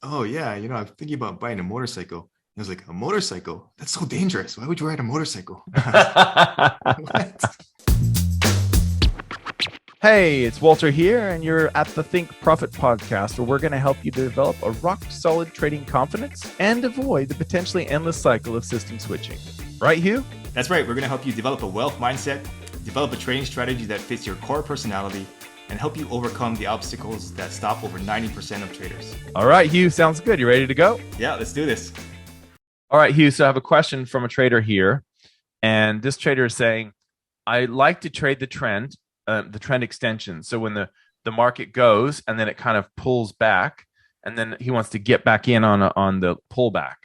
oh yeah, I'm thinking about buying a motorcycle. I was like, a motorcycle? That's so dangerous. Why would you ride a motorcycle? I was like, what? Hey, it's Walter here, and you're at the Think Profit podcast, where we're going to help you develop a rock solid trading confidence and avoid the potentially endless cycle of system switching. Right, Hugh? That's right. We're going to help you develop a wealth mindset, develop a trading strategy that fits your core personality, and help you overcome the obstacles that stop over 90% of traders. All right, Hugh, sounds good. You ready to go? Yeah, let's do this. All right, Hugh, so I have a question from a trader here, and this trader is saying, I like to trade the trend extension. So when the market goes and then it kind of pulls back, and then he wants to get back in on the pullback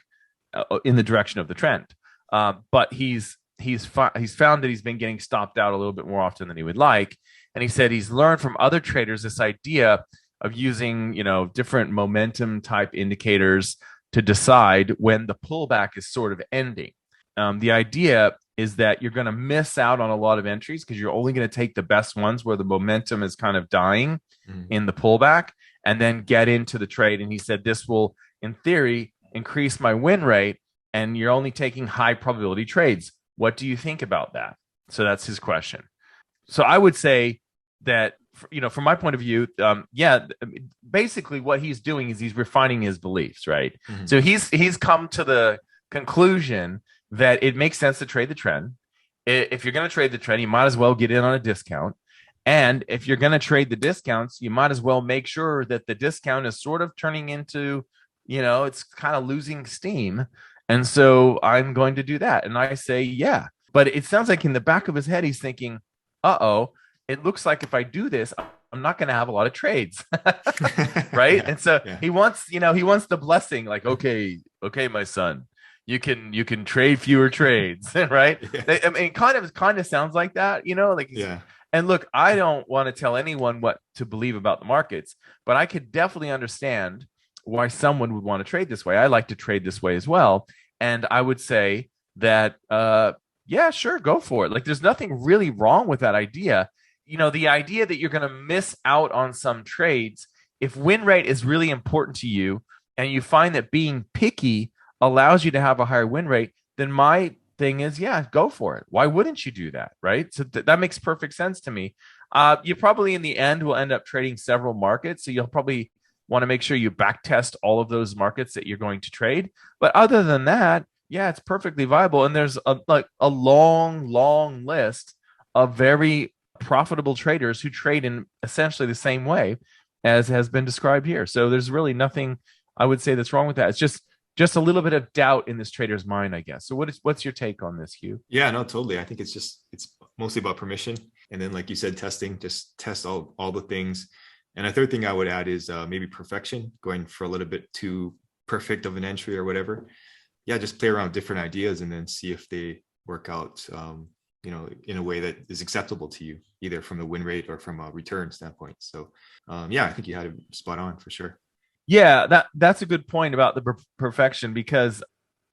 in the direction of the trend. But he's found that he's been getting stopped out a little bit more often than he would like. And he said he's learned from other traders this idea of using, different momentum type indicators to decide when the pullback is sort of ending. The idea is that you're going to miss out on a lot of entries because you're only going to take the best ones where the momentum is kind of dying in the pullback, and then get into the trade. And he said this will, in theory, increase my win rate, and you're only taking high probability trades. What do you think about that? So that's his question. So I would say that, from my point of view, basically what he's doing is he's refining his beliefs, right? Mm-hmm. So he's come to the conclusion that it makes sense to trade the trend. If you're going to trade the trend, you might as well get in on a discount. And if you're going to trade the discounts, you might as well make sure that the discount is sort of turning into, it's kind of losing steam. And so I'm going to do that. And I say, yeah. But it sounds like in the back of his head, he's thinking, it looks like if I do this, I'm not going to have a lot of trades. Right. Yeah, and so he wants the blessing, like, okay, my son, you can trade fewer trades, right? Yeah. I mean, it kind of sounds like that, yeah. And look, I don't want to tell anyone what to believe about the markets, but I could definitely understand why someone would want to trade this way. I like to trade this way as well. And I would say that, yeah, sure, go for it. Like, there's nothing really wrong with that idea. The idea that you're going to miss out on some trades, if win rate is really important to you and you find that being picky allows you to have a higher win rate, then my thing is, yeah, go for it. Why wouldn't you do that? Right. So that makes perfect sense to me. You probably in the end will end up trading several markets. So you'll probably want to make sure you back test all of those markets that you're going to trade. But other than that, yeah, it's perfectly viable. And there's a long list of very profitable traders who trade in essentially the same way as has been described here. So there's really nothing I would say that's wrong with that. It's just a little bit of doubt in this trader's mind, I guess. So what's your take on this, Hugh? Yeah, no, totally. I think it's mostly about permission. And then, like you said, testing, just test all the things. And a third thing I would add is maybe perfection, going for a little bit too perfect of an entry or whatever. Yeah, just play around with different ideas and then see if they work out, in a way that is acceptable to you, either from the win rate or from a return standpoint. So, yeah, I think you had it spot on for sure. Yeah, that's a good point about the perfection, because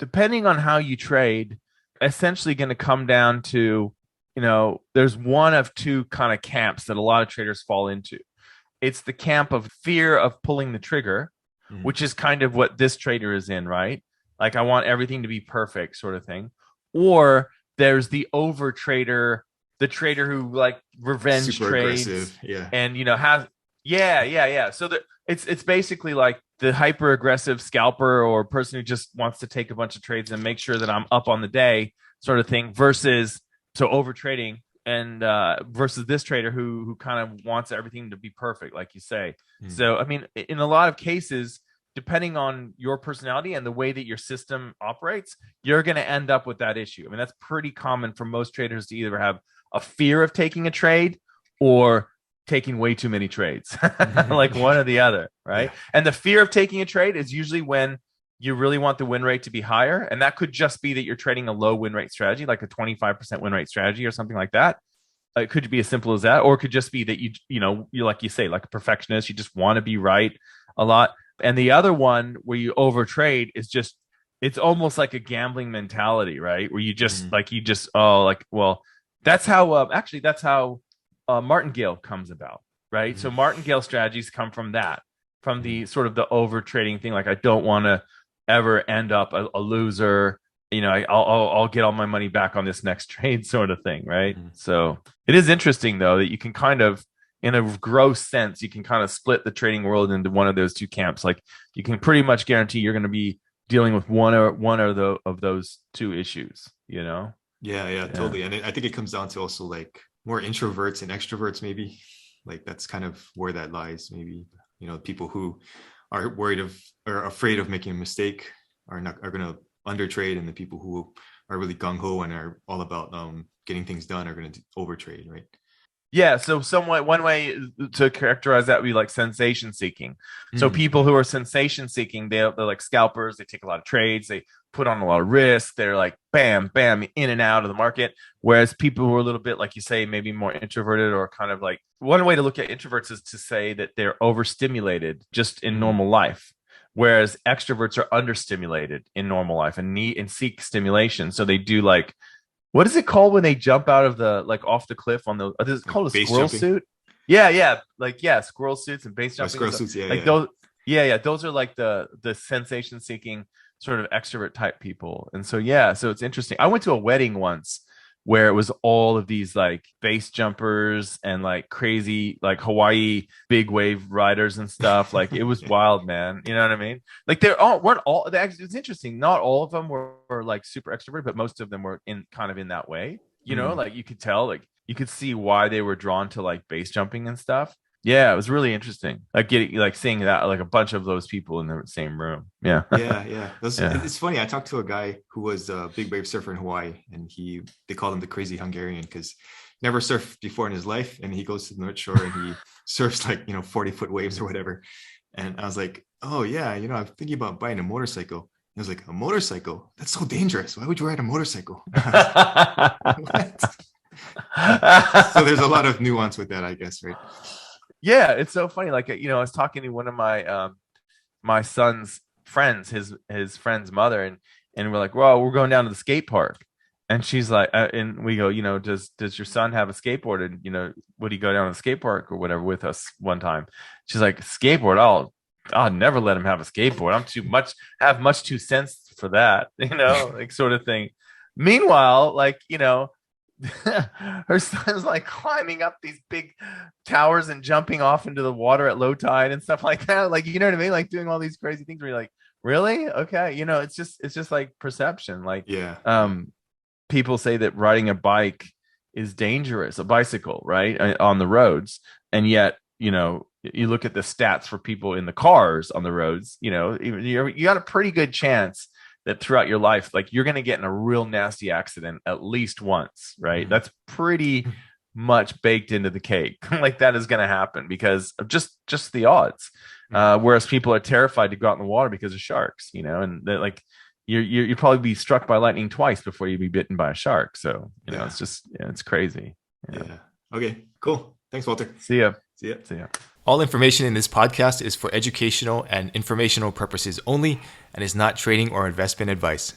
depending on how you trade, essentially going to come down to, there's one of two kind of camps that a lot of traders fall into. It's the camp of fear of pulling the trigger, which is kind of what this trader is in, right? Like, I want everything to be perfect sort of thing. Or there's the over trader, the trader who like revenge super trades, aggressive, yeah, and has So it's basically like the hyper aggressive scalper or person who just wants to take a bunch of trades and make sure that I'm up on the day sort of thing, versus over trading, and versus this trader who kind of wants everything to be perfect, like you say. So I mean, in a lot of cases, depending on your personality and the way that your system operates, you're going to end up with that issue. I mean, that's pretty common for most traders to either have a fear of taking a trade or taking way too many trades, like one or the other, right? Yeah. And the fear of taking a trade is usually when you really want the win rate to be higher. And that could just be that you're trading a low win rate strategy, like a 25% win rate strategy or something like that. It could be as simple as that, or it could just be that you're, like you say, like a perfectionist. You just want to be right a lot. And the other one where you overtrade is just, it's almost like a gambling mentality, right? Where you just that's how martingale comes about, right? So martingale strategies come from that. from the sort of the over trading thing. Like I don't want to ever end up a loser. You know, I'll get all my money back on this next trade sort of thing, right? Mhm. So it is interesting though that you can kind of, in a gross sense, you can kind of split the trading world into one of those two camps. Like you can pretty much guarantee you're going to be dealing with one of those two issues. You know? Yeah, Yeah. totally. And I think it comes down to also like more introverts and extroverts, maybe. Like that's kind of where that lies, maybe. You know, people who are worried of or afraid of making a mistake are going to undertrade, and the people who are really gung-ho and are all about getting things done are going to overtrade, right? Yeah, so somewhat one way to characterize that would be like sensation seeking. So Mm, people who are sensation seeking, they're like scalpers. They take a lot of trades. They put on a lot of risk. They're like bam, bam, in and out of the market. Whereas people who are a little bit, like you say, maybe more introverted or kind of like one way to look at introverts is to say that they're overstimulated just in mm. normal life. Whereas extroverts are understimulated in normal life and need and seek stimulation. So they do like what is it called when they jump out of the like off the cliff on the? Is it Like called a base squirrel jumping. suit? Yeah, yeah, like yeah, squirrel suits and base Oh, jumping and squirrel stuff. suits. Yeah, Like yeah. those, yeah, yeah, those are like the sensation seeking sort of extrovert type people. And so yeah, so it's interesting. I went to a wedding once where it was all of these like base jumpers and like crazy like Hawaii big wave riders and stuff. Like it was Yeah. wild, man. You know what I mean? Like they're all weren't all. It's interesting. Not all of them were like super extrovert, but most of them were in kind of in that way. You know, Mm. like you could tell, like you could see why they were drawn to like base jumping and stuff. Yeah, it was really interesting. Like getting like seeing that like a bunch of those people in the same room. Yeah. Yeah. Yeah. It's funny. I talked to a guy who was a big wave surfer in Hawaii, and they called him the crazy Hungarian because never surfed before in his life, and he goes to the North Shore and he surfs like 40-foot waves or whatever. And I was like, oh yeah, I'm thinking about buying a motorcycle. He was like, a motorcycle? That's so dangerous. Why would you ride a motorcycle? I was like, what? So there's a lot of nuance with that, I guess, right? Yeah, it's so funny. Like I was talking to one of my my son's friends, his friend's mother, and we're like, well, we're going down to the skate park, and she's like, and we go, does your son have a skateboard, and would he go down to the skate park or whatever with us one time? She's like, skateboard? I'll never let him have a skateboard. I'm too much have much too sense for that, like sort of thing. Meanwhile, like her son's like climbing up these big towers and jumping off into the water at low tide and stuff like that. Like, you know what I mean? Like doing all these crazy things where you're like, really? Okay. It's just like perception. Like, Yeah. people say that riding a bike is dangerous, a bicycle, right? On the roads. And yet, you look at the stats for people in the cars on the roads, you got a pretty good chance that throughout your life, like you're going to get in a real nasty accident at least once, right? Mhm. That's pretty much baked into the cake. Like that is going to happen because of just the odds. Whereas people are terrified to go out in the water because of sharks, and they're like you probably be struck by lightning twice before you be bitten by a shark. So Yeah. it's just it's crazy. Yeah. Okay, cool. Thanks, Walter. See ya. See ya. See ya. All information in this podcast is for educational and informational purposes only and is not trading or investment advice.